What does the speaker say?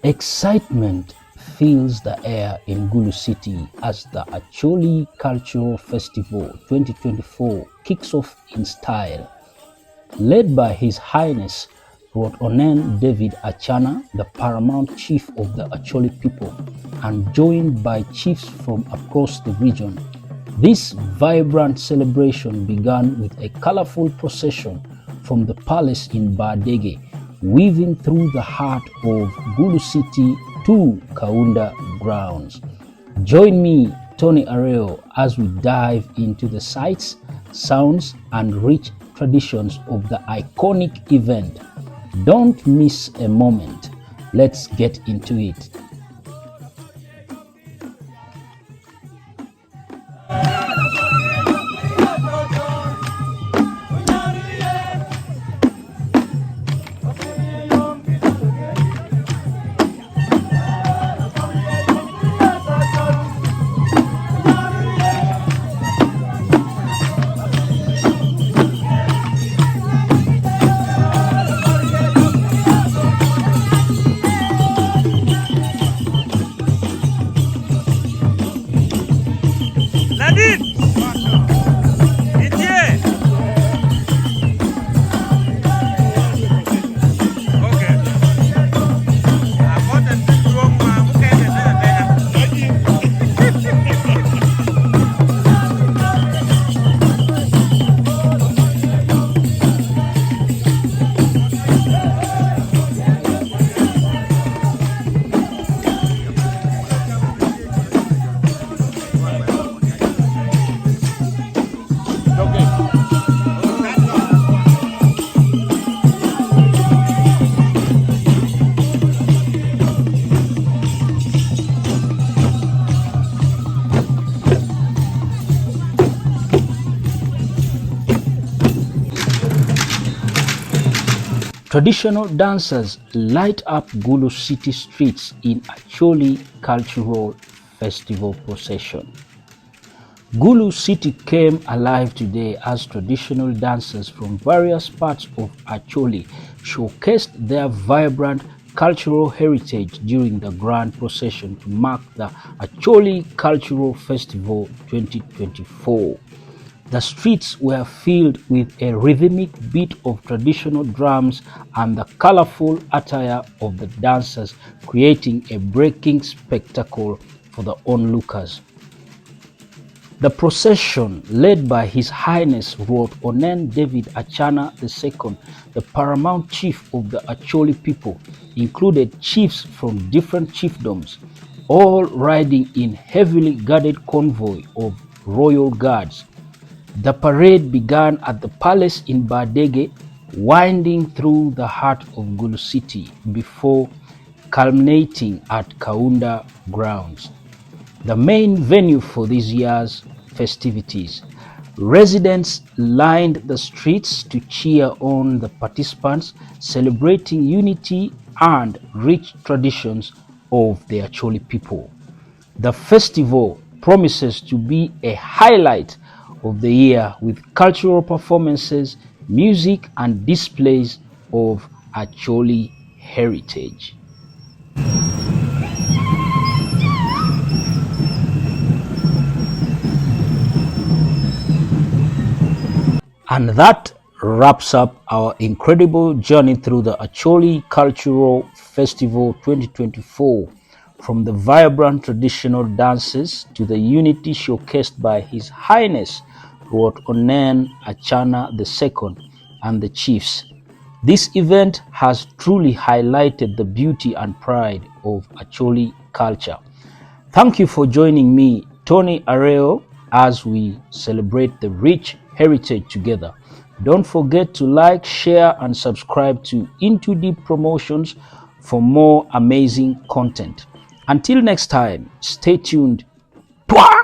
Excitement fills the air in Gulu City as the Acholi Cultural Festival 2024 kicks off in style. Led by His Highness Rwot Onen David Acana, the paramount chief of the Acholi people, and joined by chiefs from across the region. This vibrant celebration began with a colorful procession from the palace in Badege, weaving through the heart of Gulu City to Kaunda grounds. Join me, Tony Areo, as we dive into the sights, sounds, and rich traditions of the iconic event. Don't miss a moment. Let's get into it. Traditional dancers light up Gulu city streets in Acholi Cultural Festival procession. Gulu city came alive today as traditional dancers from various parts of Acholi showcased their vibrant cultural heritage during the grand procession to mark the Acholi Cultural Festival 2024. The streets were filled with a rhythmic beat of traditional drums and the colorful attire of the dancers, creating a breathtaking spectacle for the onlookers. The procession, led by His Highness Rwot Onen David Acana II, the paramount chief of the Acholi people, included chiefs from different chiefdoms, all riding in heavily guarded convoy of royal guards. The parade began at the palace in Badege, winding through the heart of Gulu City before culminating at Kaunda grounds, the main venue for this year's festivities. Residents lined the streets to cheer on the participants, celebrating unity and rich traditions of the Acholi people. The festival promises to be a highlight of the year with cultural performances, music, and displays of Acholi heritage. And that wraps up our incredible journey through the Acholi Cultural Festival 2024. From the vibrant traditional dances to the unity showcased by His Highness Rwot Onen Acana II and the chiefs. This event has truly highlighted the beauty and pride of Acholi culture. Thank you for joining me, Tony Areo, as we celebrate the rich heritage together. Don't forget to like, share, and subscribe to Into Deep Promotions for more amazing content. Until next time, stay tuned. Twa!